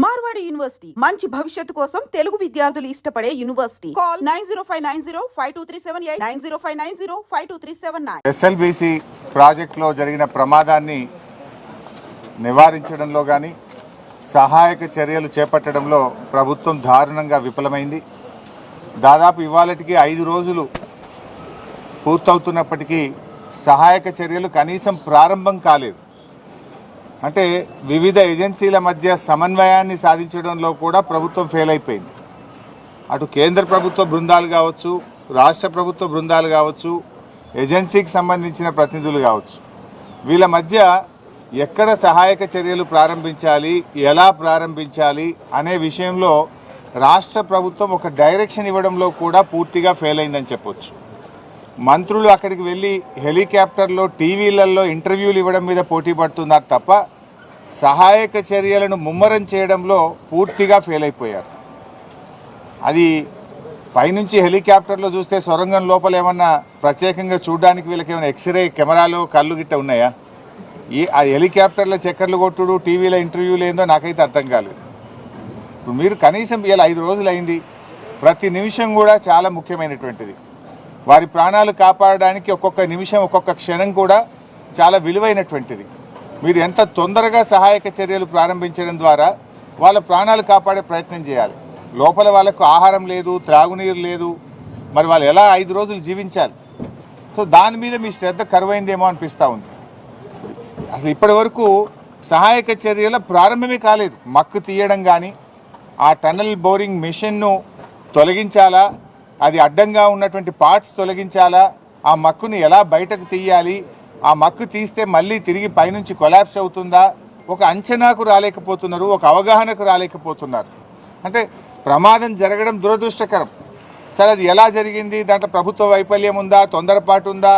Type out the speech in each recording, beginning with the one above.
Marwadi university మంచి భవిష్యత్తు కోసం తెలుగు విద్యార్థులు ఇష్టపడే యూనివర్సిటీ. కాల్ 9059052378 9059052379. ఎస్ఎల్బిసి ప్రాజెక్టులో జరిగిన ప్రమాదాన్ని నివారించడంలో కానీ సహాయక చర్యలు చేపట్టడంలో ప్రభుత్వం దారుణంగా విఫలమైంది. దాదాపు ఇవాళటికి 5 రోజులు పూర్తవుతున్నప్పటికీ సహాయక చర్యలు కనీసం ప్రారంభం కాలేదు. అంటే వివిధ ఏజెన్సీల మధ్య సమన్వయాన్ని సాధించడంలో కూడా ప్రభుత్వం ఫెయిల్ అయిపోయింది. అటు కేంద్ర ప్రభుత్వ బృందాలు కావచ్చు, రాష్ట్ర ప్రభుత్వ బృందాలు కావచ్చు, ఏజెన్సీకి సంబంధించిన ప్రతినిధులు కావచ్చు, వీళ్ళ మధ్య ఎక్కడ సహాయక చర్యలు ప్రారంభించాలి, ఎలా ప్రారంభించాలి అనే విషయంలో రాష్ట్ర ప్రభుత్వం ఒక డైరెక్షన్ ఇవ్వడంలో కూడా పూర్తిగా ఫెయిల్ అయిందని చెప్పొచ్చు. మంత్రులు అక్కడికి వెళ్ళి హెలికాప్టర్లో టీవీలలో ఇంటర్వ్యూలు ఇవ్వడం మీద పోటీ పడుతున్నారు తప్ప సహాయక చర్యలను ముమ్మరం చేయడంలో పూర్తిగా ఫెయిల్ అయిపోయారు. అది పైనుంచి హెలికాప్టర్లో చూస్తే సొరంగం లోపల ఏమన్నా ప్రత్యేకంగా చూడడానికి వీళ్ళకి ఏమైనా ఎక్స్రే కెమెరాలు కళ్ళు గిట్ట ఉన్నాయా? ఆ హెలికాప్టర్లో చక్కర్లు కొట్టుడు, టీవీలో ఇంటర్వ్యూలు ఏందో నాకైతే అర్థం కాలేదు. ఇప్పుడు మీరు కనీసం ఇలా 5 రోజులు అయింది, ప్రతి నిమిషం కూడా చాలా ముఖ్యమైనటువంటిది. వారి ప్రాణాలు కాపాడడానికి ఒక్కొక్క నిమిషం, ఒక్కొక్క క్షణం కూడా చాలా విలువైనటువంటిది. మీరు ఎంత తొందరగా సహాయక చర్యలు ప్రారంభించడం ద్వారా వాళ్ళ ప్రాణాలు కాపాడే ప్రయత్నం చేయాలి. లోపల వాళ్ళకు ఆహారం లేదు, త్రాగునీరు లేదు, మరి వాళ్ళు ఎలా 5 రోజులు జీవించాలి? సో దాని మీద మీ శ్రద్ధ కరువైందేమో అనిపిస్తూ ఉంది. అసలు ఇప్పటి వరకు సహాయక చర్యల ప్రారంభమే కాలేదు. మక్కు తీయడం కానీ, ఆ టన్నల్ బోరింగ్ మిషన్ను తొలగించాలా, అది అడ్డంగా ఉన్నటువంటి పార్ట్స్ తొలగించాలా, ఆ మక్కుని ఎలా బయటకు తీయాలి, ఆ మక్కు తీస్తే మళ్ళీ తిరిగి పైనుంచి కొలాప్స్ అవుతుందా, ఒక అంచనాకు రాలేకపోతున్నారు, ఒక అవగాహనకు రాలేకపోతున్నారు. అంటే ప్రమాదం జరగడం దురదృష్టకరం. సరే, అది ఎలా జరిగింది, దాంట్లో ప్రభుత్వ వైఫల్యం ఉందా, తొందరపాటు ఉందా,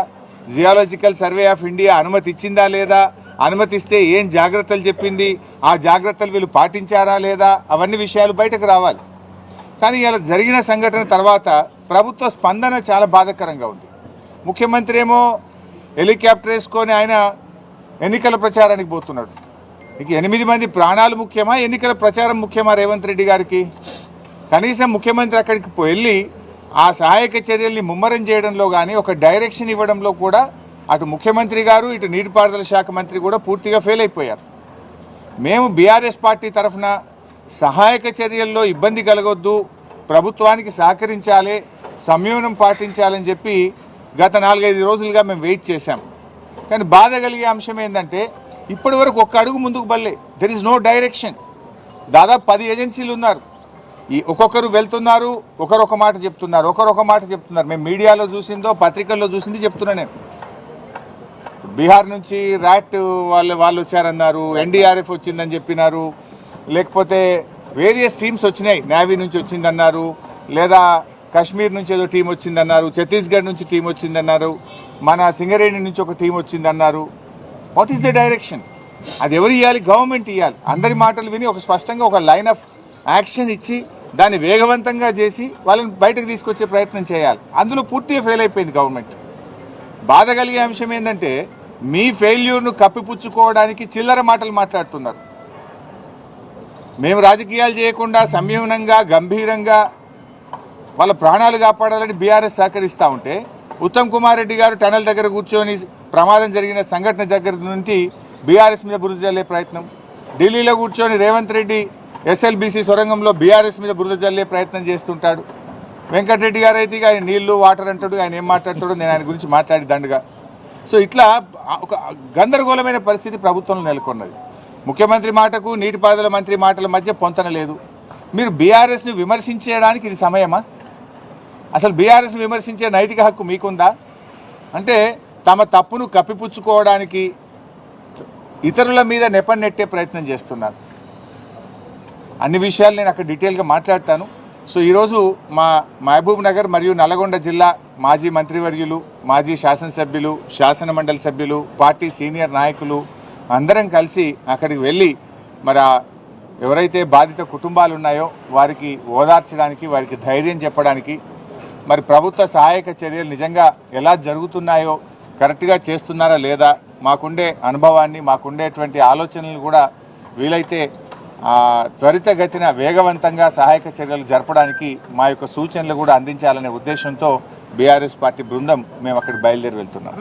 జియాలజికల్ సర్వే ఆఫ్ ఇండియా అనుమతి ఇచ్చిందా లేదా, అనుమతిస్తే ఏం జాగ్రత్తలు చెప్పింది, ఆ జాగ్రత్తలు వీళ్ళు పాటించారా లేదా, అవన్నీ విషయాలు బయటకు రావాలి. కానీ ఇలా జరిగిన సంఘటన తర్వాత ప్రభుత్వ స్పందన చాలా బాధాకరంగా ఉంది. ముఖ్యమంత్రి ఏమో హెలికాప్టర్ వేసుకొని ఆయన ఎన్నికల ప్రచారానికి పోతున్నాడు. ఇక 8 మంది ప్రాణాలు ముఖ్యమా, ఎన్నికల ప్రచారం ముఖ్యమా రేవంత్ రెడ్డి గారికి? కనీసం ముఖ్యమంత్రి అక్కడికి వెళ్ళి ఆ సహాయక చర్యల్ని ముమ్మరం చేయడంలో కానీ, ఒక డైరెక్షన్ ఇవ్వడంలో కూడా అటు ముఖ్యమంత్రి గారు, ఇటు నీటిపారుదల శాఖ మంత్రి కూడా పూర్తిగా ఫెయిల్ అయిపోయారు. మేము బీఆర్ఎస్ పార్టీ తరఫున సహాయక చర్యల్లో ఇబ్బంది కలగొద్దు, ప్రభుత్వానికి సహకరించాలి, సంయమనం పాటించాలని చెప్పి గత 4-5 రోజులుగా మేము వెయిట్ చేశాం. కానీ బాధ కలిగే అంశం ఏంటంటే ఇప్పటి వరకు ఒక్క అడుగు ముందుకు బల్లే. There is no direction. దాదాపు 10 ఏజెన్సీలు ఉన్నారు. ఈ ఒక్కొక్కరు వెళ్తున్నారు, ఒకరొక మాట చెప్తున్నారు, ఒకరొక మాట చెప్తున్నారు. మేము మీడియాలో చూసిందో, పత్రికల్లో చూసింది చెప్తున్నా నేను. బీహార్ నుంచి ర్యాట్ వాళ్ళు వచ్చారన్నారు, ఎన్డీఆర్ఎఫ్ వచ్చిందని చెప్పినారు, లేకపోతే వేరియస్ టీమ్స్ వచ్చినాయి, నేవీ నుంచి వచ్చిందన్నారు, లేదా కాశ్మీర్ నుంచి ఏదో టీం వచ్చిందన్నారు, ఛత్తీస్గఢ్ నుంచి టీం వచ్చిందన్నారు, మన సింగరేణి నుంచి ఒక టీం వచ్చిందన్నారు. What is the direction? అది ఎవరు ఇవ్వాలి? గవర్నమెంట్ ఇవ్వాలి. అందరి మాటలు విని ఒక స్పష్టంగా ఒక లైన్ ఆఫ్ యాక్షన్ ఇచ్చి దాన్ని వేగవంతంగా చేసి వాళ్ళని బయటకు తీసుకొచ్చే ప్రయత్నం చేయాలి. అందులో పూర్తిగా ఫెయిల్ అయిపోయింది గవర్నమెంట్. బాధ కలిగే అంశం ఏంటంటే మీ ఫెయిల్యూర్ను కప్పిపుచ్చుకోవడానికి చిల్లర మాటలు మాట్లాడుతున్నారు. మేము రాజకీయాలు చేయకుండా సంయమనంగా, గంభీరంగా వాళ్ళ ప్రాణాలు కాపాడాలని బీఆర్ఎస్ సహకరిస్తూ ఉంటే, ఉత్తమ్ కుమార్ రెడ్డి గారు టనల్ దగ్గర కూర్చొని ప్రమాదం జరిగిన సంఘటన దగ్గర నుంచి బీఆర్ఎస్ మీద బురద జల్లే ప్రయత్నం, ఢిల్లీలో కూర్చొని రేవంత్ రెడ్డి ఎస్ఎల్బీసీ సొరంగంలో బీఆర్ఎస్ మీద బురద జల్లే ప్రయత్నం చేస్తుంటాడు. వెంకటరెడ్డి గారు అయితే ఆయన నీళ్లు, వాటర్ అంటాడు, ఆయన ఏం మాట్లాడతాడో నేను ఆయన గురించి మాట్లాడి దండగా. సో ఇట్లా ఒక గందరగోళమైన పరిస్థితి ప్రభుత్వంలో నెలకొన్నది. ముఖ్యమంత్రి మాటకు నీటిపారుదల మంత్రి మాటల మధ్య పొంతన లేదు. మీరు బీఆర్ఎస్ని విమర్శించడానికి ఇది సమయమా? అసలు బీఆర్ఎస్ని విమర్శించే నైతిక హక్కు మీకుందా? అంటే తమ తప్పును కప్పిపుచ్చుకోవడానికి ఇతరుల మీద నెట్టే ప్రయత్నం చేస్తున్నారు. అన్ని విషయాలు నేను అక్కడ డీటెయిల్గా మాట్లాడతాను. సో ఈరోజు మా మహబూబ్ నగర్ మరియు నల్గొండ జిల్లా మాజీ మంత్రివర్యులు, మాజీ శాసనసభ్యులు, శాసనమండలి సభ్యులు, పార్టీ సీనియర్ నాయకులు అందరం కలిసి అక్కడికి వెళ్ళి మరి ఎవరైతే బాధిత కుటుంబాలు ఉన్నాయో వారికి ఓదార్చడానికి, వారికి ధైర్యం చెప్పడానికి, మరి ప్రభుత్వ సహాయక చర్యలు నిజంగా ఎలా జరుగుతున్నాయో, కరెక్ట్గా చేస్తున్నారా లేదా, మాకుండే అనుభవాన్ని, మాకుండేటువంటి ఆలోచనలు కూడా వీలైతే త్వరితగతిన వేగవంతంగా సహాయక చర్యలు జరపడానికి మా యొక్క సూచనలు కూడా అందించాలనే ఉద్దేశంతో బీఆర్ఎస్ పార్టీ బృందం మేము అక్కడికి బయలుదేరి వెళ్తున్నాం.